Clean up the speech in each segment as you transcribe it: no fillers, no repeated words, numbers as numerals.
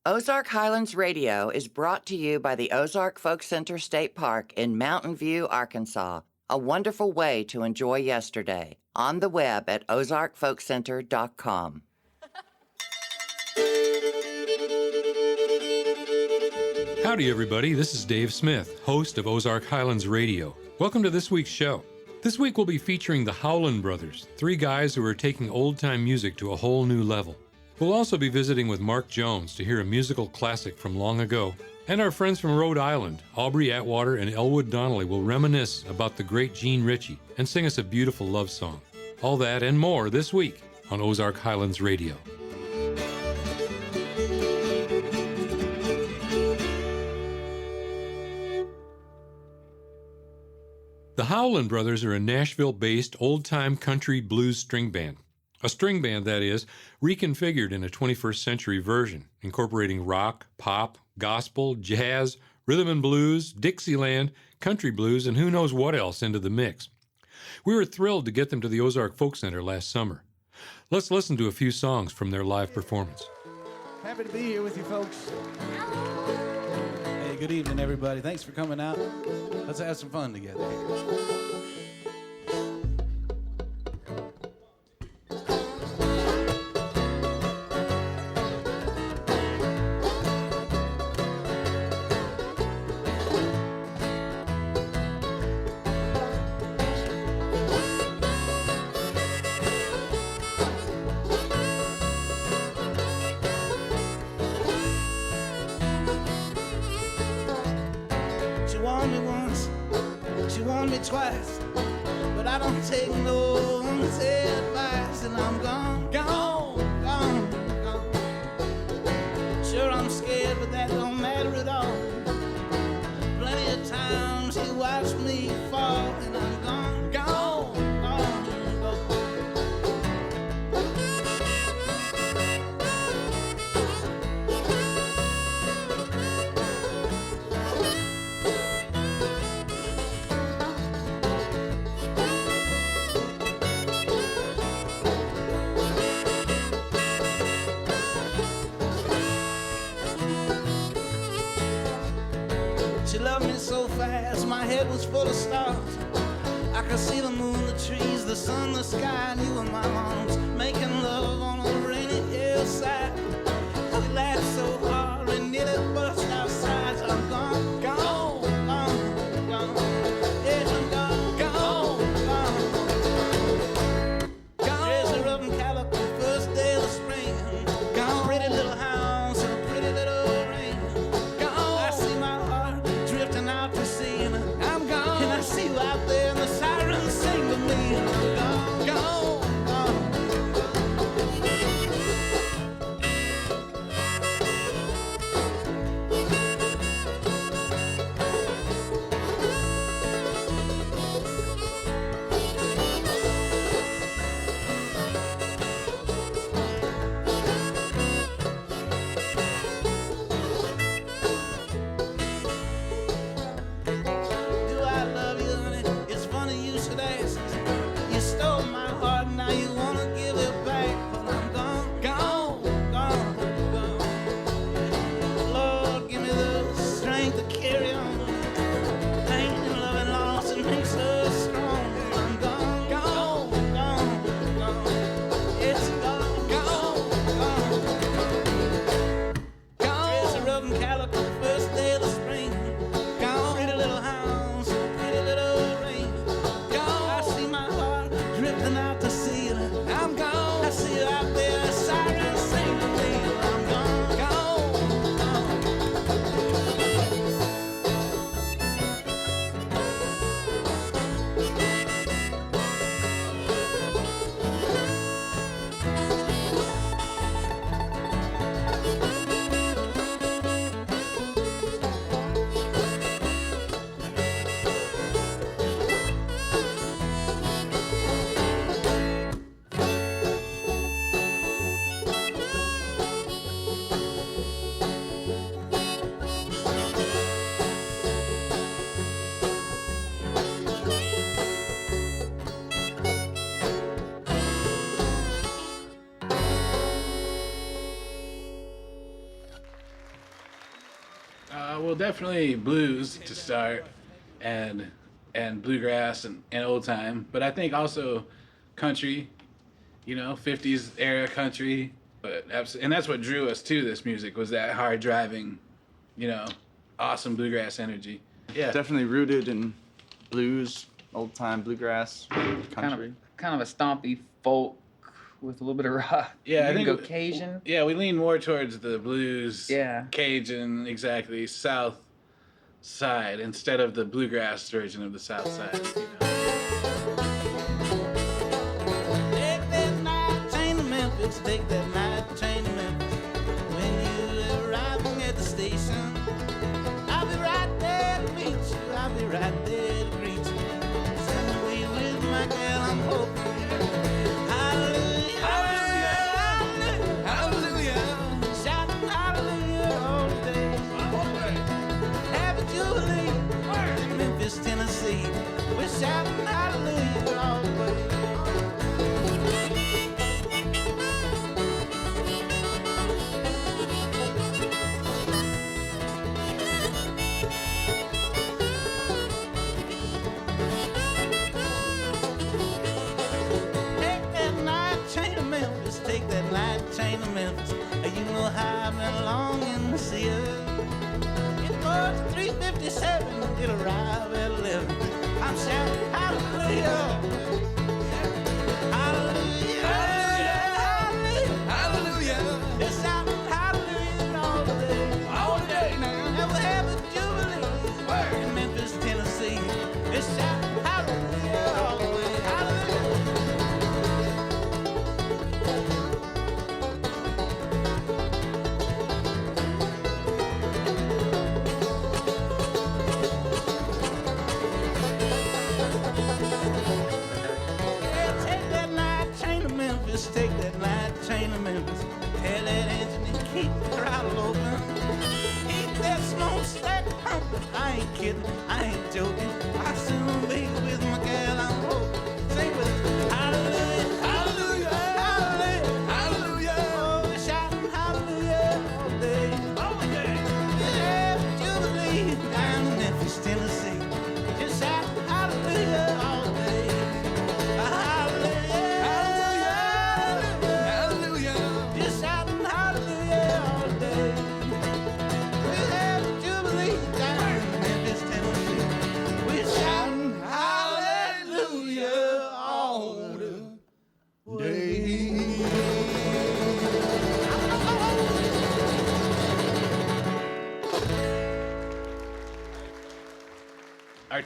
Ozark Highlands Radio is brought to you by the Ozark Folk Center State Park in Mountain View, Arkansas, a wonderful way to enjoy yesterday. On the web at ozarkfolkcenter.com. Howdy, everybody. This is Dave Smith, host of Ozark Highlands Radio. Welcome to this week's show. This week we'll be featuring the Howlin Brothers, three guys who are taking old-time music to a whole new level. We'll also be visiting with Mark Jones to hear a musical classic from long ago. And our friends from Rhode Island, Aubrey Atwater and Elwood Donnelly, will reminisce about the great Jean Ritchie and sing us a beautiful love song. All that and more this week on Ozark Highlands Radio. The Howlin Brothers are a Nashville-based old-time country blues string band. A string band, that is, reconfigured in a 21st century version, incorporating rock, pop, gospel, jazz, rhythm and blues, Dixieland, country blues, and who knows what else into the mix. We were thrilled to get them to the Ozark Folk Center last summer. Let's listen to a few songs from their live performance. Happy to be here with you folks. Hey, good evening, everybody. Thanks for coming out. Let's have some fun together. Twice, but I don't take no advice, and I'm gone, gone, gone, gone. Sure, I'm scared, but that don't matter at all. Plenty of times he watched me fall, and I'm gone, gone, gone, gone. She loved me so fast, my head was full of stars. I could see the moon, the trees, the sun, the sky, and you were my arms, making love on a rainy hillside. We laughed so hard and nearly burst our sides. I'm gone, gone, gone, gone. Yes, I'm gone, gone, gone. Gone. Dressed her up in Calico, first day of the spring. Gone. Pretty little house and a pretty little ring. Gone. I see my heart drifting out to sea, and I'm gone. And I see you out there, and the sirens sing to me. I'm gone, gone, gone. Well, definitely blues to start, and bluegrass and old time. But I think also country, 50s era country. But and that's what drew us to this music, was that hard driving, awesome bluegrass energy. Yeah, Definitely rooted in blues, old time bluegrass, country. Kind of a stompy folk with a little bit of rock. Yeah, I think go Cajun. Yeah, we lean more towards the blues, Yeah. Cajun, exactly, South side instead of the bluegrass version of the South side. Take that night train to Memphis, take that night train to Memphis. When you're arriving at the station, I'll be right there to meet you, I'll be right there to greet you. Send away with my girl, I'm hoping. Hallelujah, hallelujah, hallelujah. Shouting hallelujah all day. Happy Jubilee in Memphis, Tennessee. We're shouting hallelujah all the way. Take that night train to Memphis. You know how I've been longing to see her. It goes to 3:57, it'll arrive at 11. I'm shouting hallelujah, hallelujah, hallelujah, hallelujah. It's shouting hallelujah all day now. And we'll have a jubilee in Memphis, Tennessee. It's shouting hallelujah all the way, hallelujah. Take that night train to Memphis. Tell that engine to keep the throttle open. Keep that smokestack pumping. I ain't kidding, I ain't joking. I soon be with my gal, I'm hoping. Sing with us. Hallelujah, hallelujah, hallelujah, hallelujah. Oh, we're shouting hallelujah all day. All day. Yeah, Jubilee down in Memphis, Tennessee. Just shouting hallelujah all day.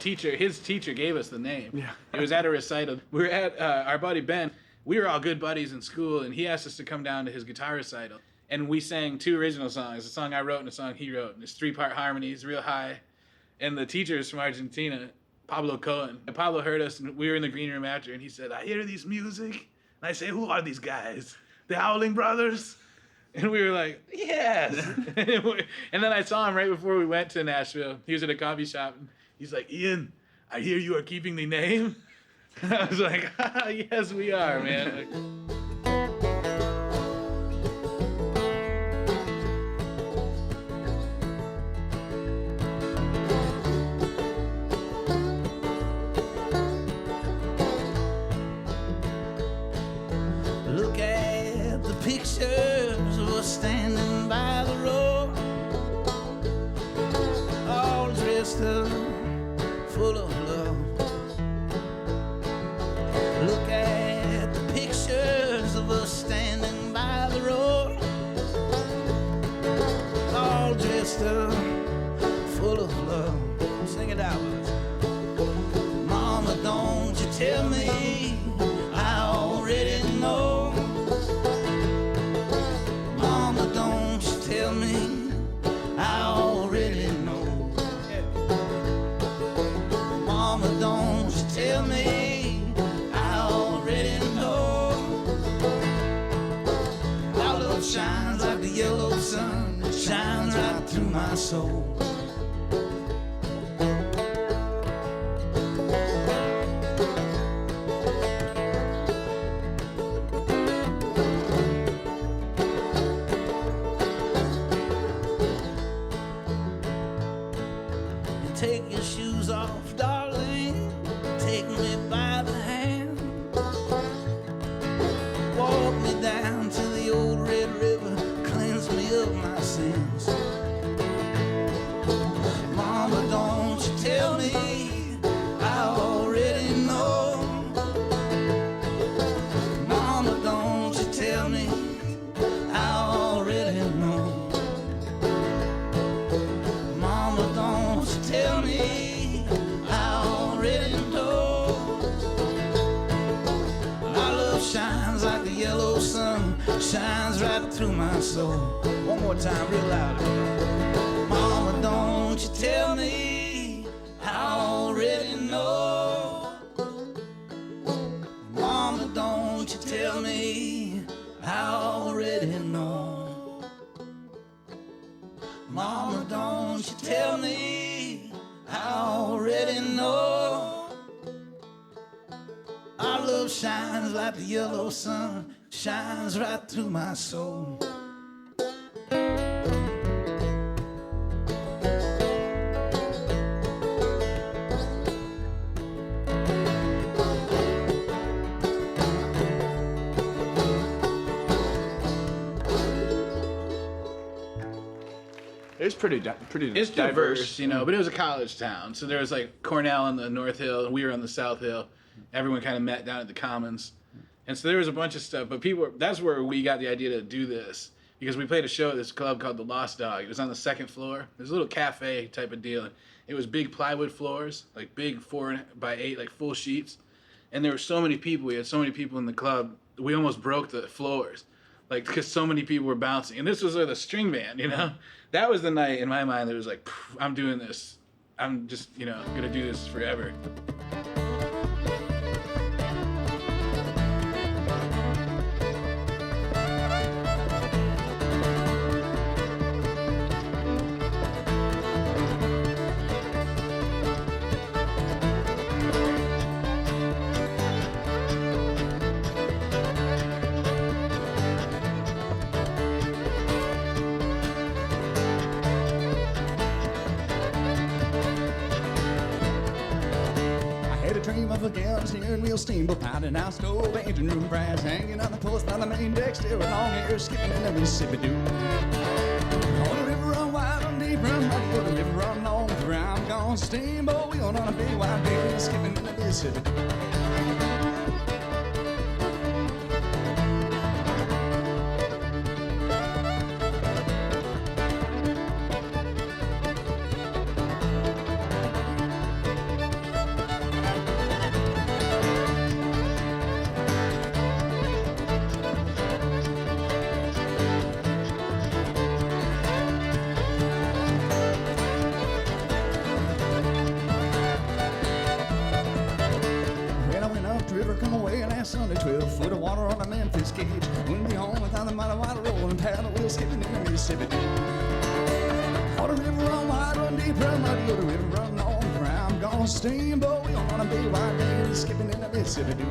His teacher gave us the name. Yeah. It was at a recital. We were at our buddy Ben. We were all good buddies in school, and he asked us to come down to his guitar recital. And we sang 2 original songs, a song I wrote and a song he wrote. And it's 3-part harmonies, real high. And the teacher is from Argentina, Pablo Cohen. And Pablo heard us, and we were in the green room after, and he said, I hear this music. And I say, who are these guys? The Howlin Brothers? And we were like, yes. And then I saw him right before we went to Nashville. He was at a coffee shop, and he's like, Ian, I hear you are keeping the name. And I was like, yes, we are, man. Look at the pictures of us standing by the road, all dressed up, full of love. Look at the pictures of us standing by the road, all dressed up, full of love. Sing it out with us. Mama, don't you tell me I already know. Mama, don't you tell me I already know. Mama, don't you tell me I already know. Our love shines like the yellow sun. It shines right through my soul. Take your shoes off, darling. Take me by the hand. Walk me down to the old Red River. Cleanse me of my sins. Mama, don't you tell me I already know. Mama, don't you tell me I already know. Mama, don't you tell me I already know. My love shines like the yellow sun, shines right through my soul. One more time, real loud. Mama, don't you tell me I already know. Mama, don't you tell me I already know. Mama, don't you tell me I already know. Our love shines like the yellow sun, shines right through my soul. It's pretty It's diverse, you know, Mm-hmm. but it was a college town. So there was like Cornell on the North Hill, and we were on the South Hill. Everyone kind of met down at the Commons. And so there was a bunch of stuff, but that's where we got the idea to do this. Because we played a show at this club called the Lost Dog. It was on the second floor. It was a little cafe type of deal. It was big plywood floors, like big 4x8, like full sheets. And there were so many people. We had so many people in the club. We almost broke the floors, like because so many people were bouncing. And this was with a string band, you know. That was the night in my mind that was like, I'm doing this. I'm just, you know, gonna do this forever. Dream of a gal steering wheel steamboat, pounding out stove, engine room brass, hanging on the post on the main deck, still with long hair, skipping in the Mississippi Doo. On the river run wide, on deep run muddy, on the river run long, where I'm gone steamboat, we on a big wide day, skipping in the Mississippi Doo. Sunday, 12 foot of water on the Memphis gauge. Wouldn't be home without the mighty wide rolling paddle wheel skipping in the Mississippi. On the river run wide, run deep, run muddy, the river run long, where I'm gone steamboat, we on a big wide day, skipping in the Mississippi.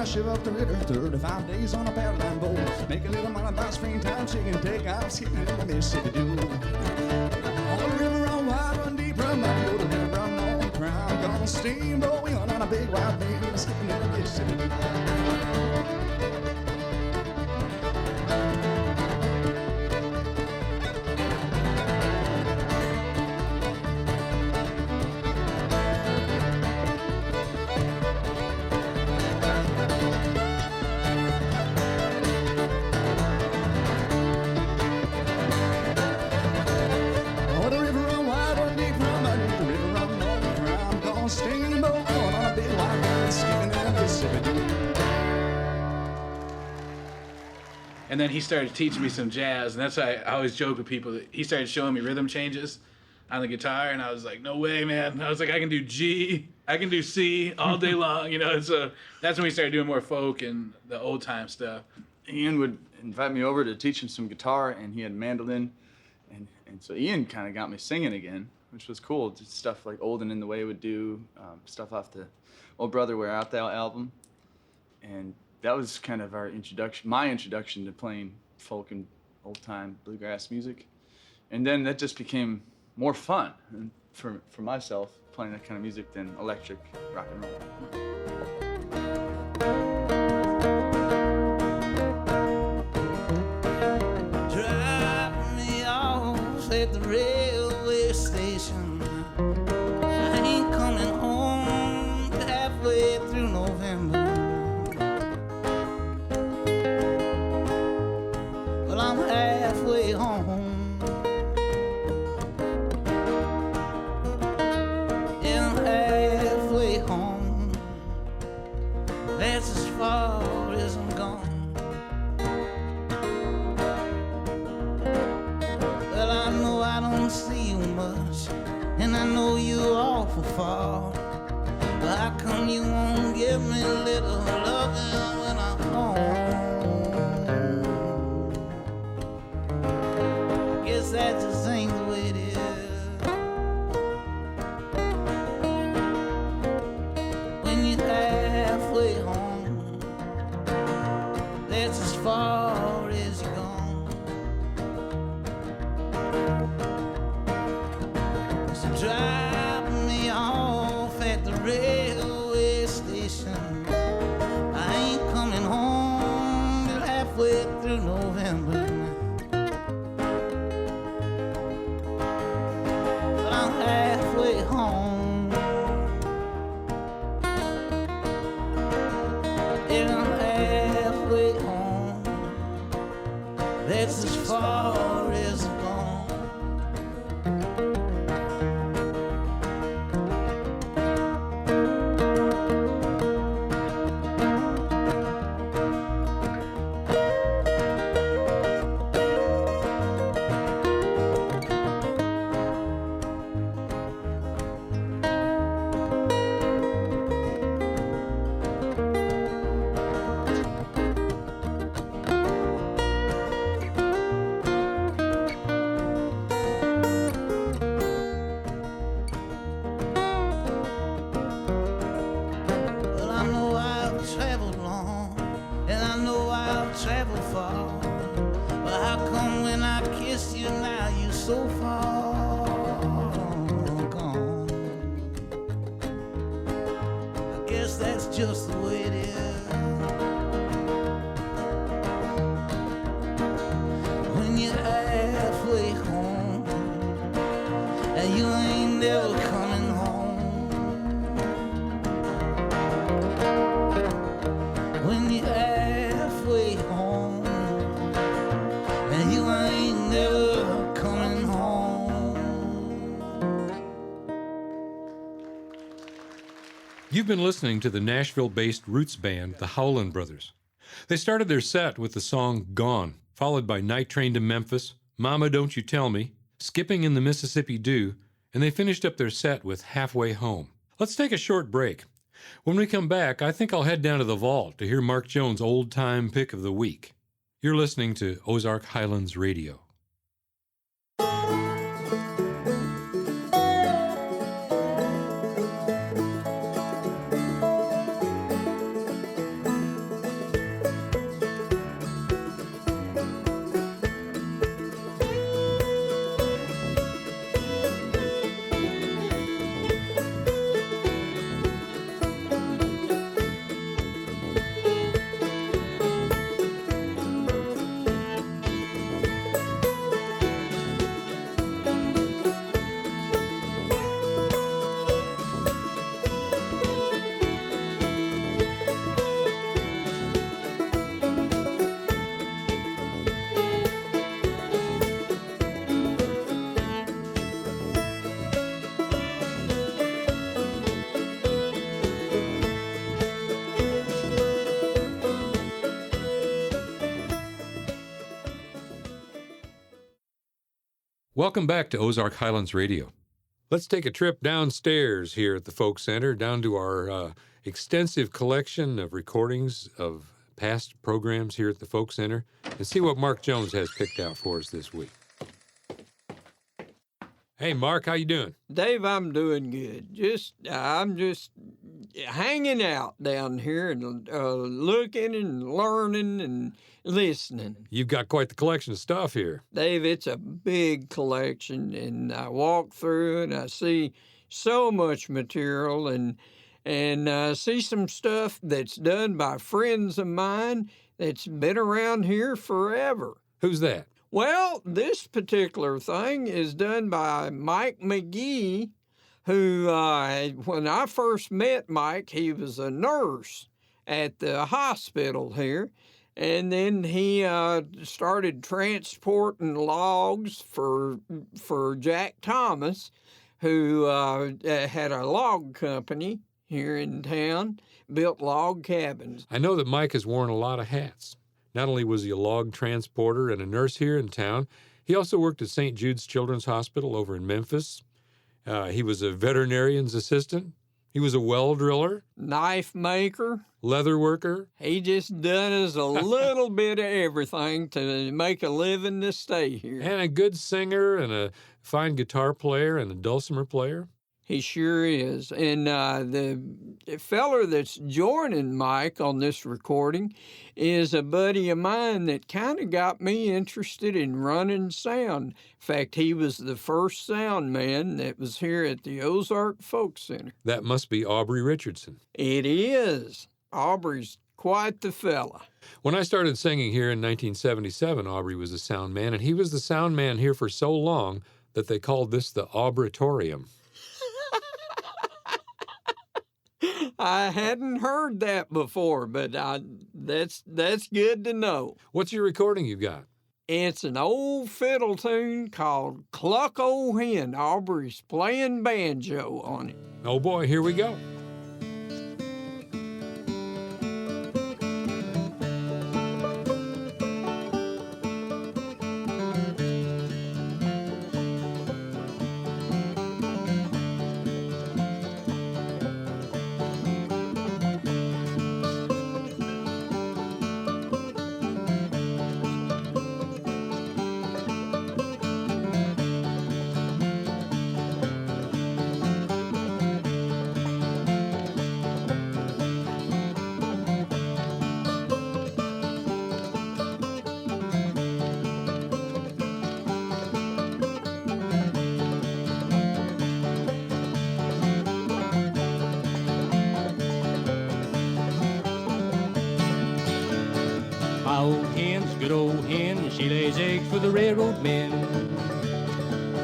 Shiver up the river, 35 days on a paddle line boat. Make a little money by springtime chicken, take off, skipping in the Mississippi Doo. On the river run wide, run deep, run muddy, the river run long, where I'm gone steamboat, we on a big wide day, skipping in the Mississippi Doo. And then he started teaching me some jazz, and that's why I always joke with people that he started showing me rhythm changes. on the guitar, and I was like, no way, man. I was like, I can do G, I can do C all day long, you know. So that's when we started doing more folk and the old time stuff. Ian would invite me over to teach him some guitar, and he had mandolin, and so Ian kind of got me singing again, which was cool. Just stuff like Old and in the Way would do, stuff off the Old Brother Wear Out Thou album, and that was kind of my introduction to playing folk and old-time bluegrass music. And then that just became more fun for myself, playing that kind of music than electric rock and roll. Drop me off at the railway station. I ain't coming home halfway through November. Well, I'm halfway home. Yeah, I'm halfway home. That's as far as I'm gone. Well, I know I don't see you much, and I know you're awful far. But how come you won't give me a little loving when I'm home? Guess that just ain't the way it is. When you're halfway home, that's as far as you're gone. So drop me off at the railway station. I ain't coming home till halfway through November. But I'm halfway home. Yeah, I'm halfway home. That's as far as I'm gone. Well, I know I've traveled long, and I know I've traveled far. But how come when I kiss you now you're so far gone? I guess that's just the way it is. When you're halfway home, and you ain't never coming home. When you're halfway home, and you ain't never coming home. You've been listening to the Nashville-based roots band, the Howlin Brothers. They started their set with the song Gone, followed by Night Train to Memphis, Mama Don't You Tell Me, Skipping in the Mississippi Dew, and they finished up their set with Halfway Home. Let's take a short break. When we come back, I think I'll head down to the vault to hear Mark Jones' old-time pick of the week. You're listening to Ozark Highlands Radio. Welcome back to Ozark Highlands Radio. Let's take a trip downstairs here at the Folk Center, down to our extensive collection of recordings of past programs here at the Folk Center, and see what Mark Jones has picked out for us this week. Hey, Mark, how you doing? Dave, I'm doing good. I'm just hanging out down here and looking and learning and listening. You've got quite the collection of stuff here. Dave, it's a big collection, and I walk through and I see so much material and see some stuff that's done by friends of mine that's been around here forever. Who's that? Well, this particular thing is done by Mike McGee, who, when I first met Mike, he was a nurse at the hospital here. And then he started transporting logs for Jack Thomas, who had a log company here in town, built log cabins. I know that Mike has worn a lot of hats. Not only was he a log transporter and a nurse here in town, he also worked at St. Jude's Children's Hospital over in Memphis. He was a veterinarian's assistant. He was a well driller. Knife maker. Leather worker. He just done us a little bit of everything to make a living to stay here. And a good singer and a fine guitar player and a dulcimer player. He sure is. And the feller that's joining Mike on this recording is a buddy of mine that kind of got me interested in running sound. In fact, he was the first sound man that was here at the Ozark Folk Center. That must be Aubrey Richardson. It is. Aubrey's quite the fella. When I started singing here in 1977, Aubrey was the sound man, and he was the sound man here for so long that they called this the Aubratorium. I hadn't heard that before, but that's good to know. What's your recording you got? It's an old fiddle tune called Cluck Old Hen. Aubrey's playing banjo on it. Oh boy, here we go. My old hen's a good old hen, she lays eggs for the railroad men.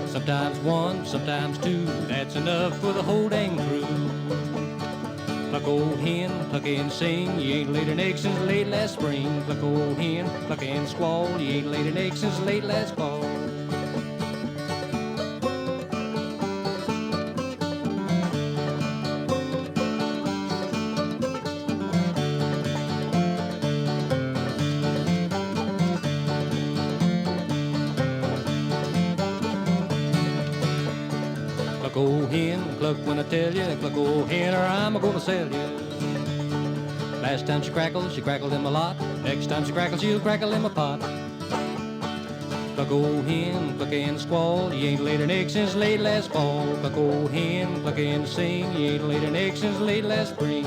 Sometimes one, sometimes two, that's enough for the whole dang crew. Pluck old hen, pluck and sing, you ain't laid an egg since late last spring. Pluck old hen, pluck and squall, you ain't laid an egg since late last fall. Cluck old hen, cluck when I tell you, cluck old hen or I'm gonna sell you. Last time she crackled him a lot. Next time she crackles, she'll crackle him a pot. Cluck old hen, cluck and squall, you ain't laid an egg since late last fall. Cluck old hen, cluck and sing, you ain't laid an egg since late last spring.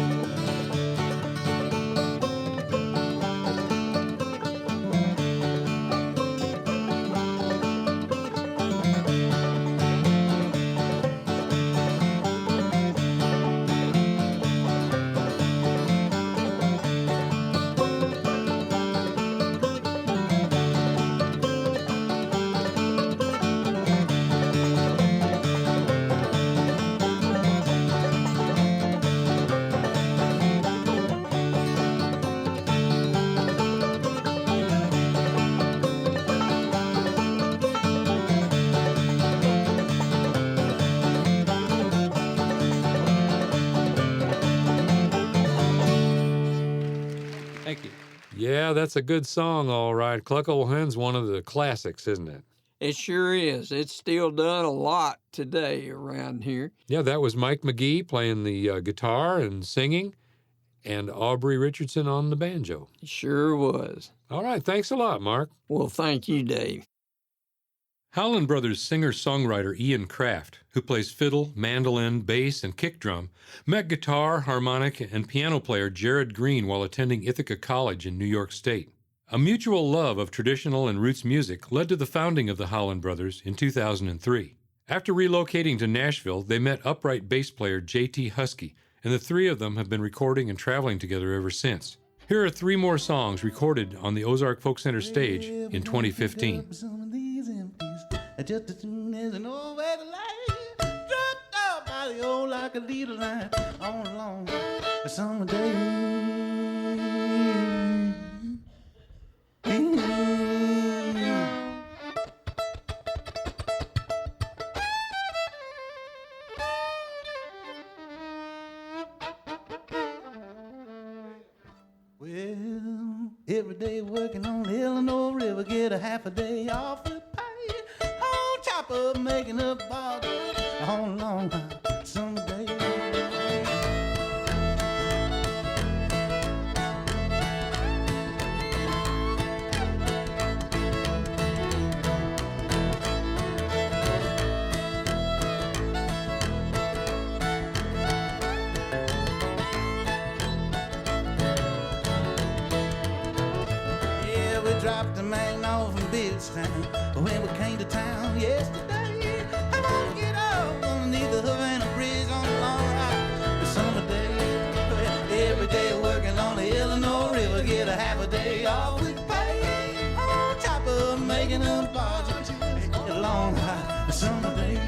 Yeah, that's a good song, all right. Cluck Old Hen's one of the classics, isn't it? It sure is. It's still done a lot today around here. Yeah, that was Mike McGee playing the guitar and singing, and Aubrey Richardson on the banjo. It sure was. All right, thanks a lot, Mark. Well, thank you, Dave. Howlin Brothers singer-songwriter Ian Kraft, who plays fiddle, mandolin, bass, and kick drum, met guitar, harmonica, and piano player Jared Green while attending Ithaca College in New York State. A mutual love of traditional and roots music led to the founding of the Howlin Brothers in 2003. After relocating to Nashville, they met upright bass player J.T. Husky, and the three of them have been recording and traveling together ever since. Here are three more songs recorded on the Ozark Folk Center stage in 2015. Just as soon as I know where the light dropped off by the old like a little line on a long summer day. Well, every day working on the Illinois River, get a half a day off the pay. On top of making up all on a long summer day. Dropped the man off in Billstown when we came to town yesterday. I want to get off underneath the Havana Bridge on a long ride the summer day. Well, every day working on the Illinois River, get a half a day off with pay. On top of making up bars, a long ride the summer day.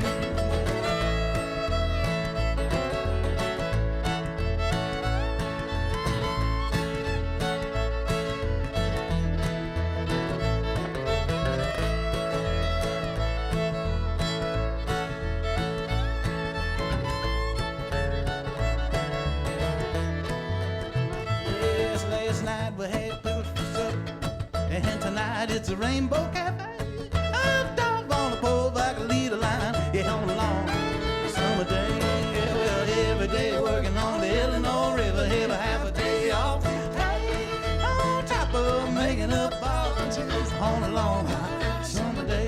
And tonight it's a Rainbow Cafe. I'm down on the pole like a leader line. Yeah, on a long summer day. Yeah, well, every day working on the Illinois River. Have a half a day off. Hey, on top of making up balls on a long summer day.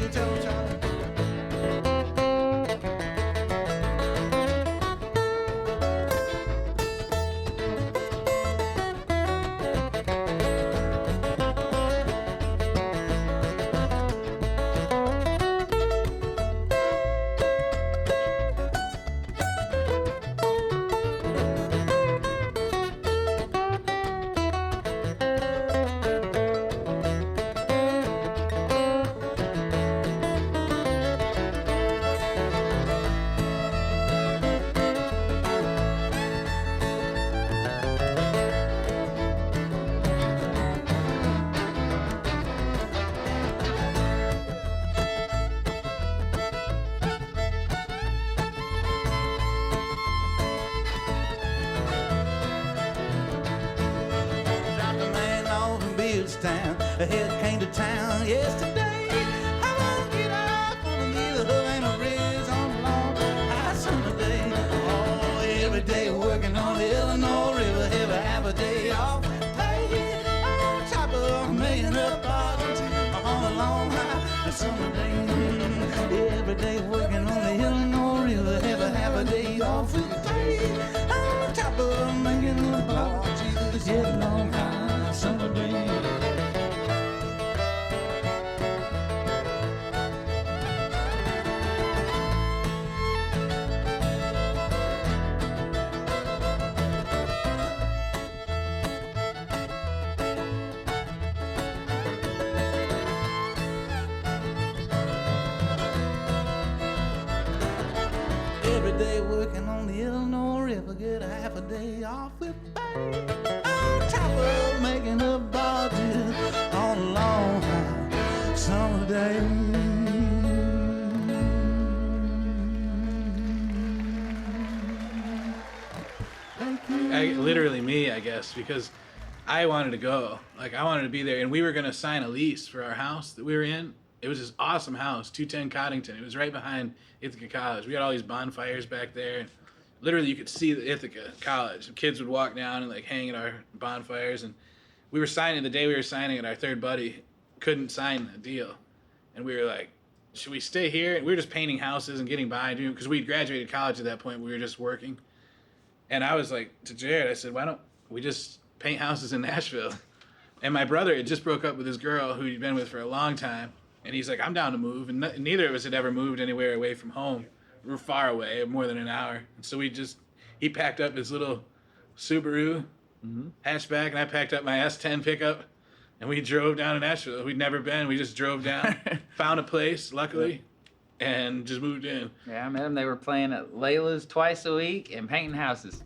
Ahead came to town yesterday. I won't get off on the Havana Bridge on a long high summer day. Oh, every day working on the Illinois River, have a half a day off. Hey, on top of making up bars on a long high summer day. Every day working on the Illinois River, have a half a day off. Hey, on top of making up bars, yeah, long high summer day. Every day working on the Illinois River, get a half a day off with pay. On top of making up barges on a long high summer day. Literally me, I guess, because I wanted to go. Like, I wanted to be there, and we were going to sign a lease for our house that we were in It was this awesome house, 210 Coddington. It was right behind Ithaca College. We had all these bonfires back there. Literally, you could see the Ithaca College. Kids would walk down and like hang at our bonfires. And we were signing, the day we were signing it, our third buddy couldn't sign a deal. And we were like, should we stay here? And we were just painting houses and getting by, because we graduated college at that point. We were just working. And I was like to Jared, I said, why don't we just paint houses in Nashville? And my brother had just broke up with his girl who he'd been with for a long time. And he's like, I'm down to move. And neither of us had ever moved anywhere away from home. We were far away, more than an hour. And so he packed up his little Subaru hatchback, and I packed up my S10 pickup, and we drove down to Nashville. We'd never been. We just drove down, found a place, luckily, and just moved in. Yeah, I met them. They were playing at Layla's twice a week and painting houses.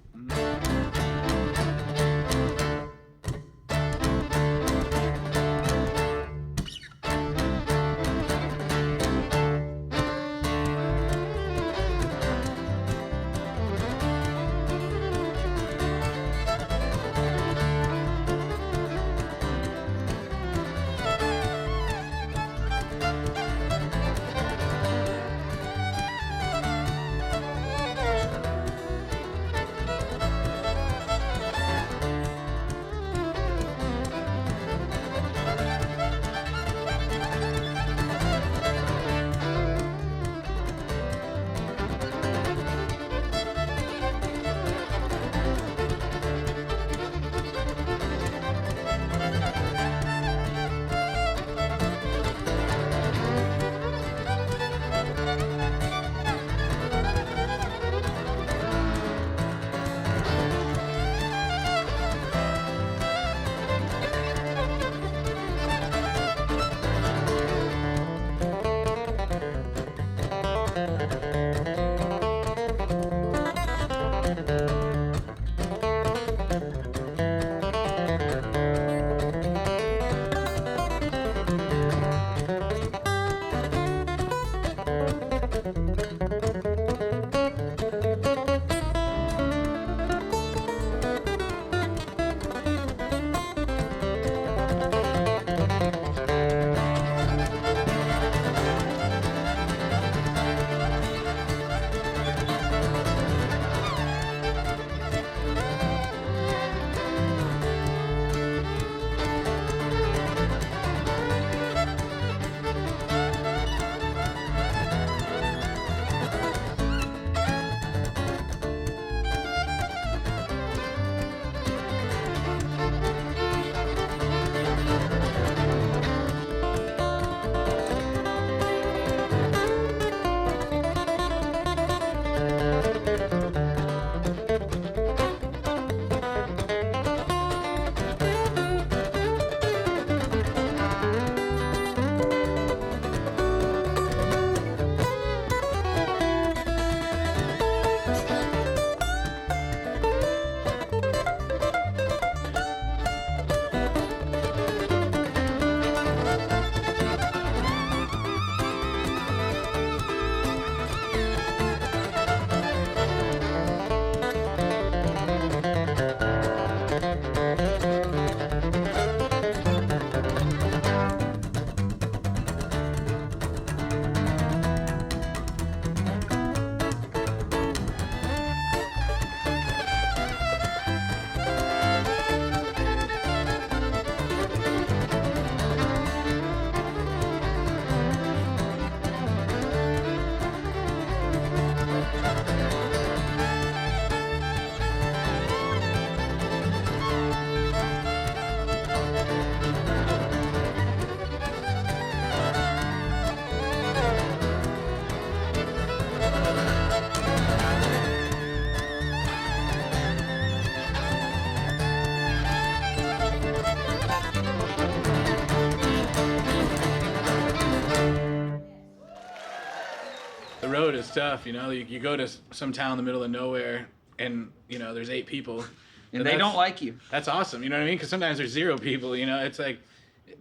road is tough, you know. You go to some town in the middle of nowhere, and you know there's 8 people, and they don't like you. That's awesome, you know what I mean? Because sometimes there's 0 people, you know. It's like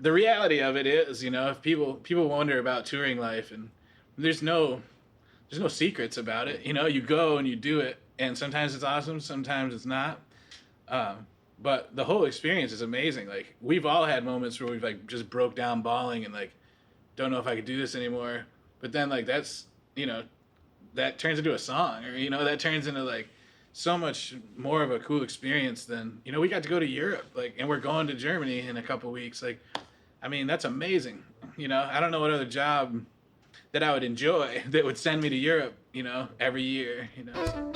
the reality of it is, you know, if people wonder about touring life, and there's no secrets about it, you know. You go and you do it, and sometimes it's awesome, sometimes it's not. But the whole experience is amazing. Like, we've all had moments where we've like just broke down bawling and like don't know if I could do this anymore. But then like that's, you know, that turns into a song, or, you know, that turns into like so much more of a cool experience than, you know, we got to go to Europe, like, and we're going to Germany in a couple weeks. Like, I mean, that's amazing. You know, I don't know what other job that I would enjoy that would send me to Europe, you know, every year, you know. So.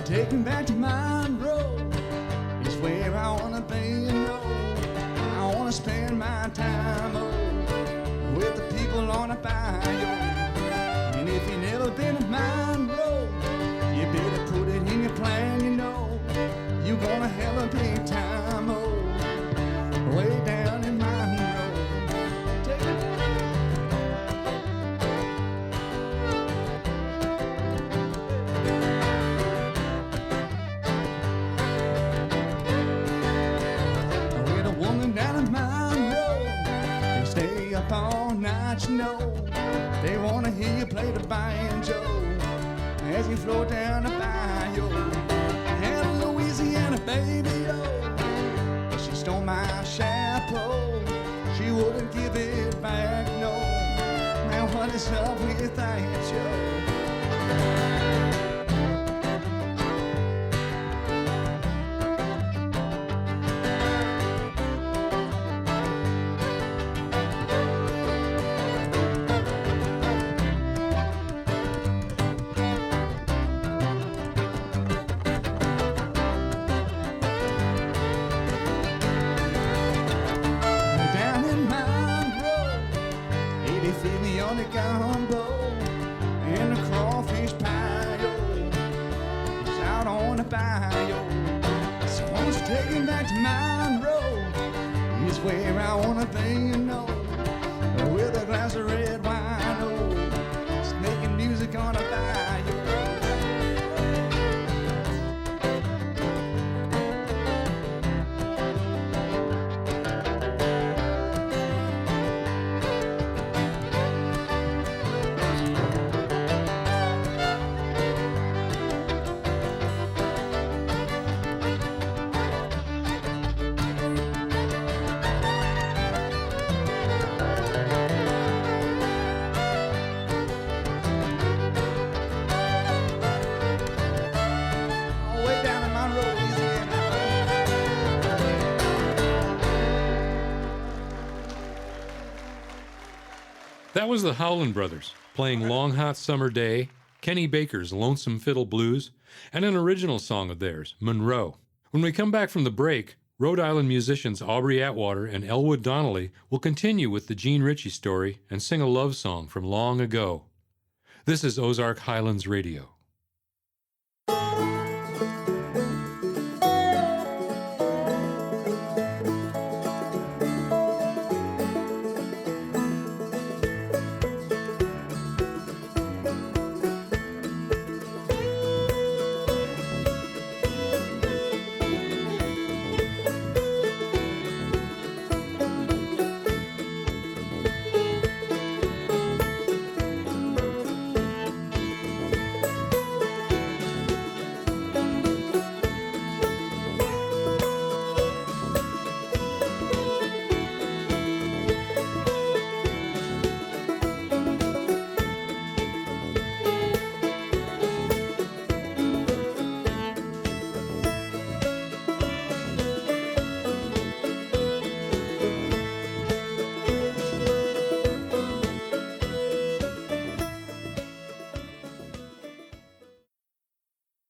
Take me back to Monroe, is where I wanna be, you know. I wanna spend my time, with the people on the bayou. And if you've never been to Monroe, you better put it in your plan, you know. You're gonna have a big time, way down in Monroe. Take it down. Up all night, you know. They wanna hear you play the banjo as you float down the bayou. And Louisiana baby, oh, she stole my chapeau. She wouldn't give it back, no. Now what is up with that, Joe? Where I wanna be, you know, with a glass of red wine, oh, just making music on a bayou. That was the Howlin Brothers, playing Long Hot Summer Day, Kenny Baker's Lonesome Fiddle Blues, and an original song of theirs, Monroe. When we come back from the break, Rhode Island musicians Aubrey Atwater and Elwood Donnelly will continue with the Jean Ritchie story and sing a love song from long ago. This is Ozark Highlands Radio.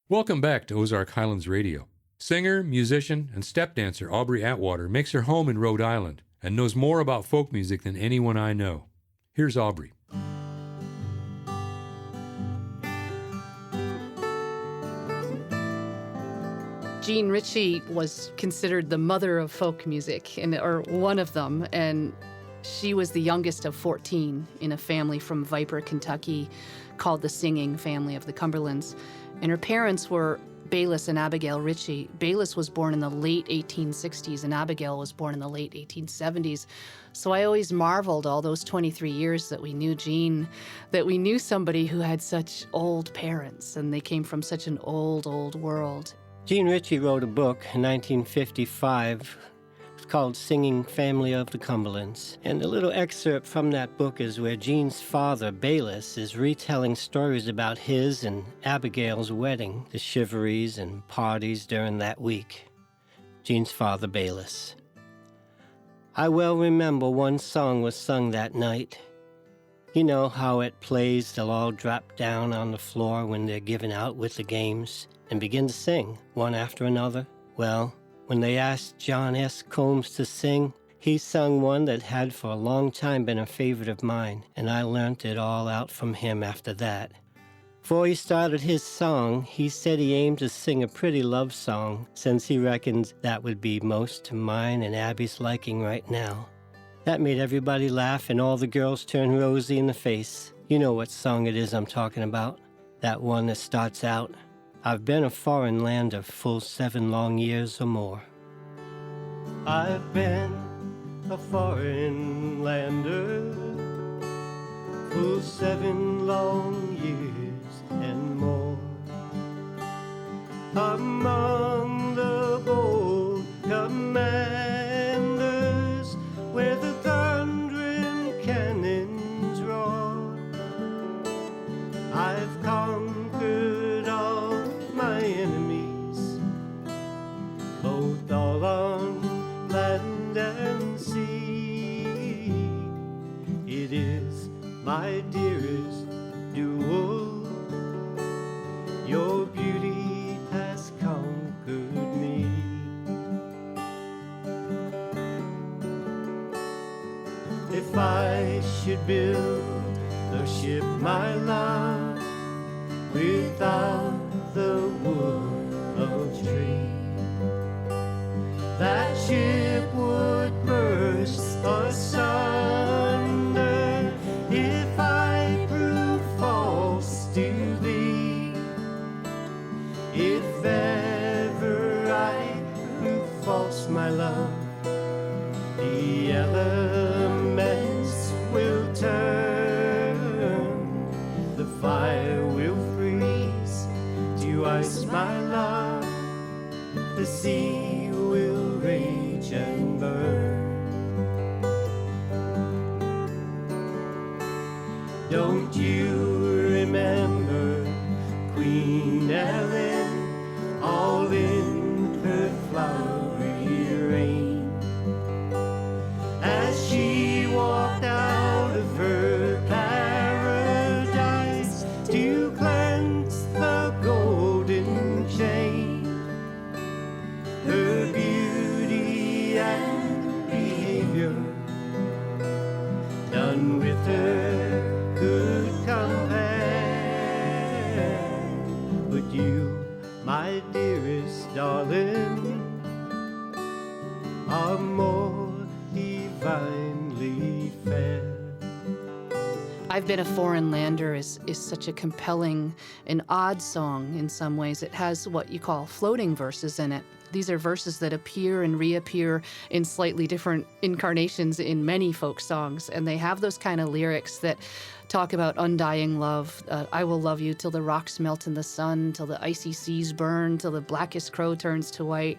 Welcome back to Ozark Highlands Radio. Singer, musician, and step dancer Aubrey Atwater makes her home in Rhode Island and knows more about folk music than anyone I know. Here's Aubrey. Jean Ritchie was considered the mother of folk music, or one of them, and she was the youngest of 14 in a family from Viper, Kentucky, called the Singing Family of the Cumberlands. And her parents were Bayless and Abigail Ritchie. Bayless was born in the late 1860s, and Abigail was born in the late 1870s. So I always marveled all those 23 years that we knew Jean, that we knew somebody who had such old parents, and they came from such an old, old world. Jean Ritchie wrote a book in 1955. It's called Singing Family of the Cumberlands. And a little excerpt from that book is where Jean's father, Bayless, is retelling stories about his and Abigail's wedding, the chivalries and parties during that week. Jean's father, Bayless. I well remember one song was sung that night. You know how at plays they'll all drop down on the floor when they're given out with the games and begin to sing, one after another? Well, when they asked John S. Combs to sing, he sung one that had for a long time been a favorite of mine, and I learnt it all out from him after that. Before he started his song, he said he aimed to sing a pretty love song, since he reckoned that would be most to mine and Abby's liking right now. That made everybody laugh and all the girls turn rosy in the face. You know what song it is I'm talking about. That one that starts out, I've been a foreign lander full 7 long years or more. I've been a foreign lander full 7 long years and more. Among the bold commanders where the thundering cannons roar, I've conquered all my enemies, both all on land and sea. It is my dearest duel, your beauty has conquered me. If I should build a ship, my love, without the wood of tree, that ship would burst asunder if I prove false to thee. If ever I prove false, my love, the elements will turn, the fire will freeze to ice, my love, the sea will rage and burn. Don't you remember Queen Ellen, all in her flowery reign, as she walked out of her paradise to cleanse the golden chain? Her beauty and behavior none with her could compare. But you, my dearest darling, are more divinely fair. I've Been a Foreign Lander is such a compelling and odd song in some ways. It has what you call floating verses in it. These are verses that appear and reappear in slightly different incarnations in many folk songs, and they have those kind of lyrics that talk about undying love. I will love you till the rocks melt in the sun, till the icy seas burn, till the blackest crow turns to white.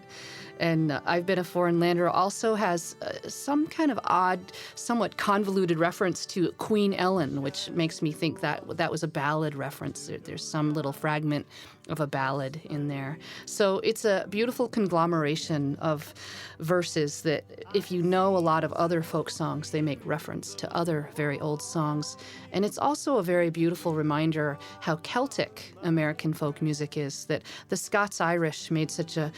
And I've Been a Foreign Lander also has some kind of odd, somewhat convoluted reference to Queen Ellen, which makes me think that that was a ballad reference. There's some little fragment of a ballad in there. So it's a beautiful conglomeration of verses that, if you know a lot of other folk songs, they make reference to other very old songs. And it's also a very beautiful reminder how Celtic American folk music is, that the Scots-Irish made such a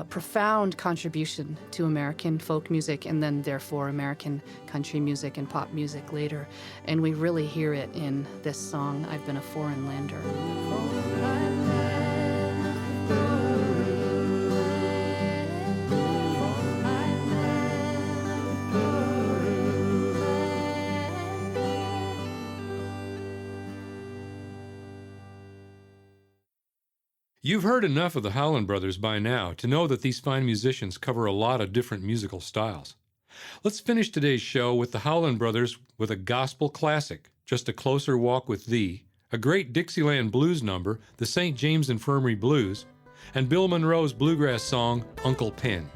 profound contribution to American folk music, and then therefore American country music and pop music later. And we really hear it in this song, I've Been a Foreign Lander. You've heard enough of the Howlin Brothers by now to know that these fine musicians cover a lot of different musical styles. Let's finish today's show with the Howlin Brothers with a gospel classic, Just a Closer Walk with Thee, a great Dixieland blues number, the St. James Infirmary Blues, and Bill Monroe's bluegrass song, Uncle Pen.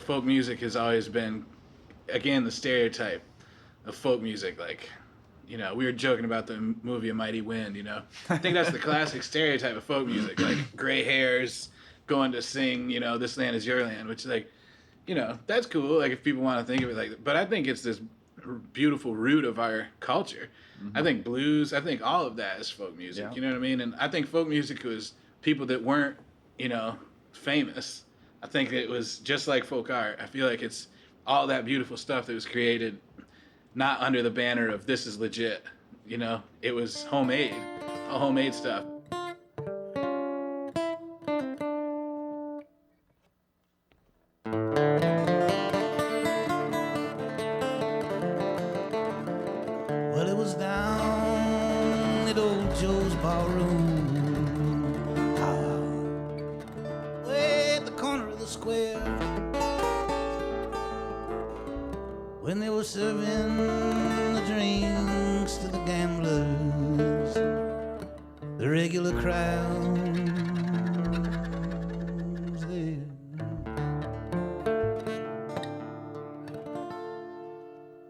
Folk music has always been, again, the stereotype of folk music. Like, you know, we were joking about the movie A Mighty Wind, you know. I think that's the classic stereotype of folk music, like gray hairs going to sing, you know, This Land Is Your Land, which, like, you know, that's cool, like, if people want to think of it like that. But I think it's this beautiful root of our culture. Mm-hmm. I think blues, I think all of that is folk music, you know what I mean? And I think folk music was people that weren't, you know, famous. I think it was just like folk art. I feel like it's all that beautiful stuff that was created not under the banner of this is legit, you know? It was homemade, all homemade stuff. Well, it was down at old Joe's barroom, way at the corner of the square, when they were serving the drinks to the gamblers, the regular crowds there.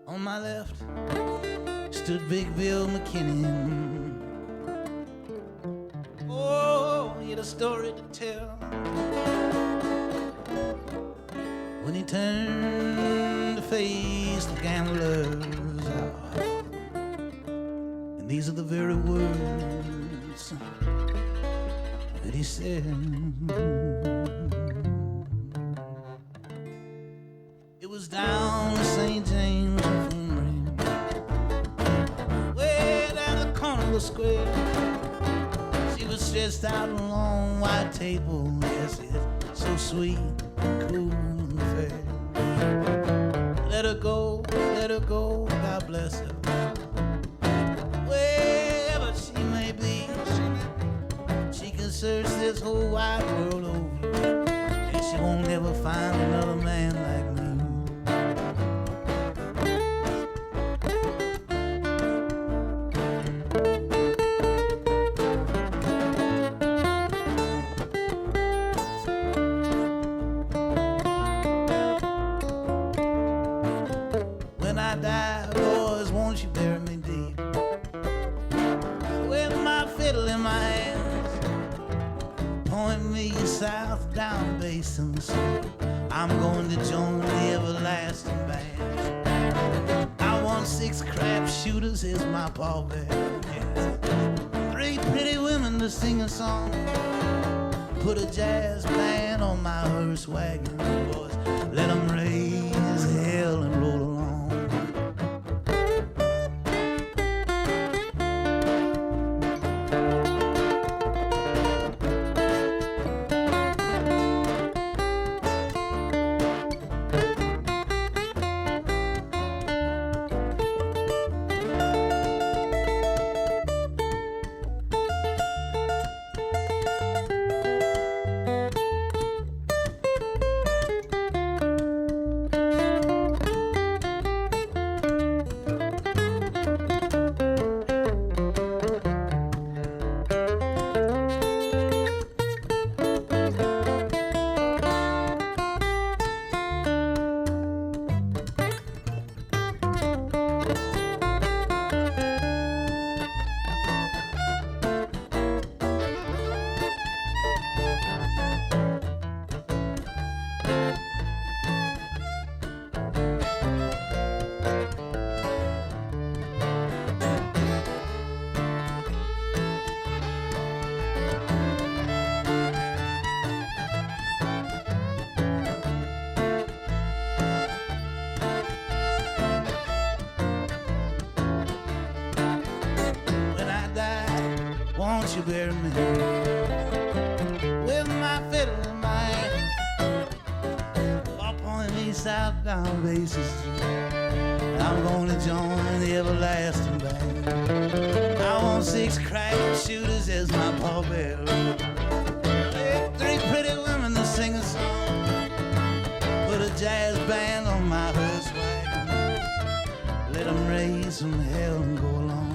On my left stood Big Bill McKinnon. Oh, he had a story to tell. When he turned to face the gamblers, and these are the very words that he said. It was down to St. James Infirmary, way down the corner of the square. She was stretched out on a long white table, yes, it's so sweet, cool and fair. Let her go, God bless her. Wherever search this whole wide world over, and she won't ever find another man like me. When I die, boys, won't you bury me deep? With my fiddle in my hands, point me south down Basin Street. I'm going to join the everlasting band. I want 6 crap shooters as my pallbearer. Yes. 3 pretty women to sing a song. Put a jazz band on my hearse wagon, boys. Let them raise hell and roll along. Won't you bury me with my fiddle in my hand? Or point me south down Basin Street. I'm gonna join the everlasting band. I want 6 crack shooters as my pallbearer. 3 pretty women to sing a song. Put a jazz band on my hearse wagon. Let them raise from hell and go along.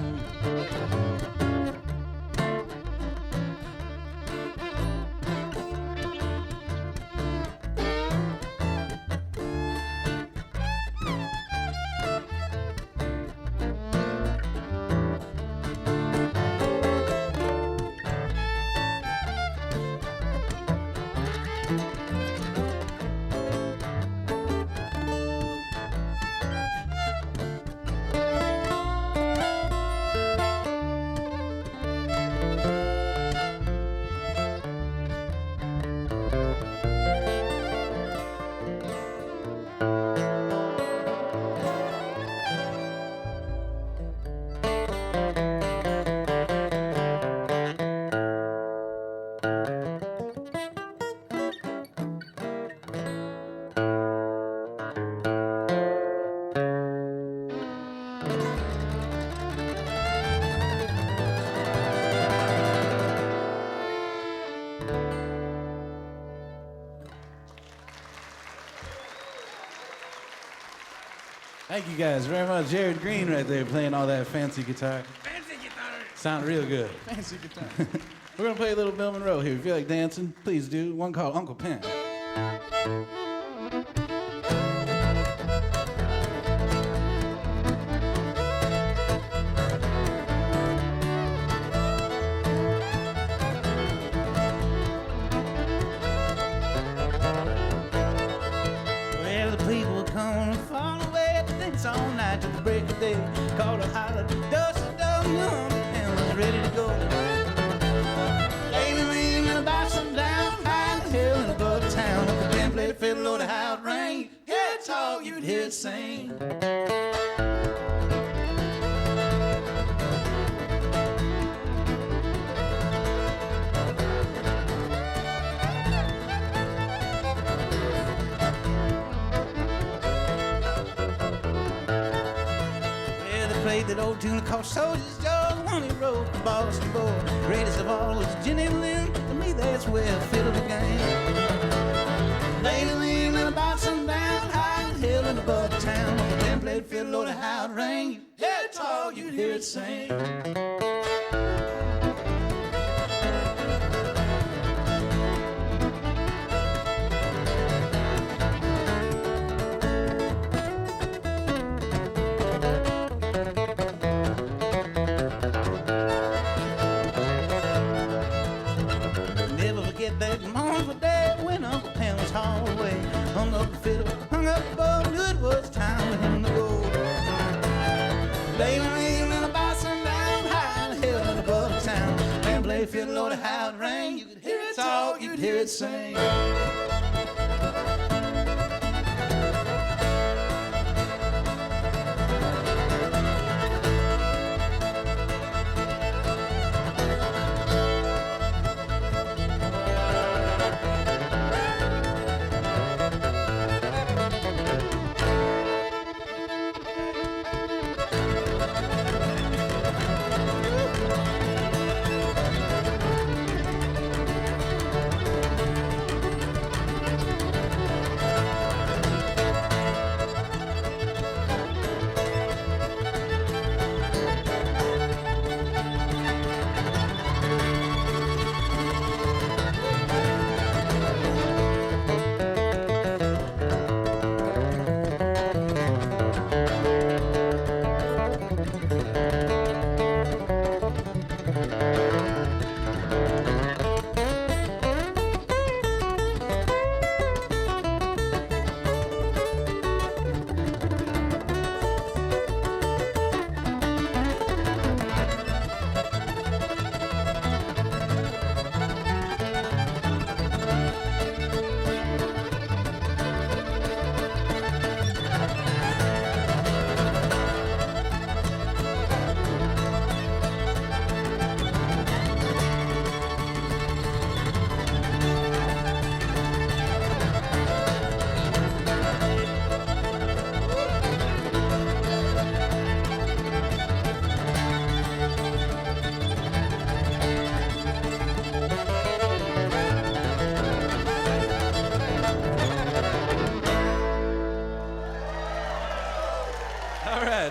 Thank you guys very much. Jared Green right there playing all that fancy guitar. Fancy guitar. Sound real good. Fancy guitar. We're gonna play a little Bill Monroe here. If you feel like dancing, please do. One called Uncle Pen. Well, the people come far away to dance all night till the break of day. Call a holler, dust the dog, and was ready to go. Lady man and about some down high in the hill and above town. Uncle Ben played the fiddle, or the how it rang. Yeah, it's all you'd hear it sing. Played that old tune called Soldier's Joe, one he wrote for Boston Boy. Greatest of all was Jenny Lynn, the me, that's where fiddle began. Late in the evening about sundown, high in the hill in the above town. The band played fiddle, oh, how it rang. You'd hear it talk, you'd hear it sing. That morning for dad when Uncle Pam was hauled away. Hung up the fiddle, hung up above, knew it was time for him to go. Late in the evening about sundown, high in the hill and above the town. Man played fiddle, Lord, how it rang. You could hear it talk, you could hear it sing.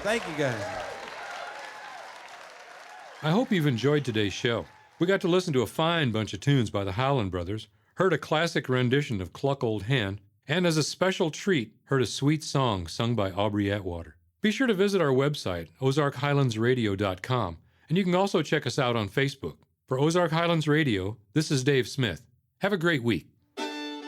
Thank you, guys. I hope you've enjoyed today's show. We got to listen to a fine bunch of tunes by the Howlin Brothers, heard a classic rendition of Cluck Old Hen, and as a special treat, heard a sweet song sung by Aubrey Atwater. Be sure to visit our website, ozarkhighlandsradio.com, and you can also check us out on Facebook. For Ozark Highlands Radio, this is Dave Smith. Have a great week.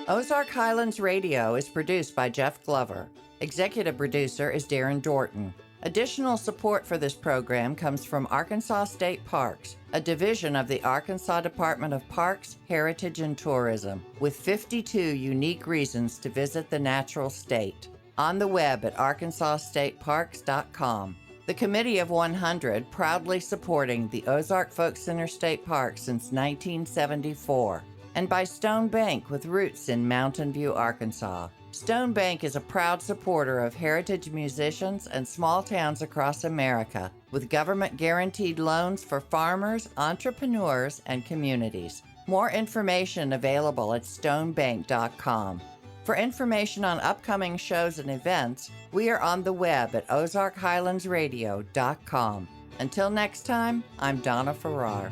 Ozark Highlands Radio is produced by Jeff Glover. Executive producer is Darren Dorton. Additional support for this program comes from Arkansas State Parks, a division of the Arkansas Department of Parks, Heritage, and Tourism, with 52 unique reasons to visit the natural state. On the web at arkansasstateparks.com. The Committee of 100 proudly supporting the Ozark Folk Center State Park since 1974. And by Stone Bank with roots in Mountain View, Arkansas. Stone Bank is a proud supporter of heritage musicians and small towns across America, with government-guaranteed loans for farmers, entrepreneurs, and communities. More information available at stonebank.com. For information on upcoming shows and events, we are on the web at ozarkhighlandsradio.com. Until next time, I'm Donna Farrar.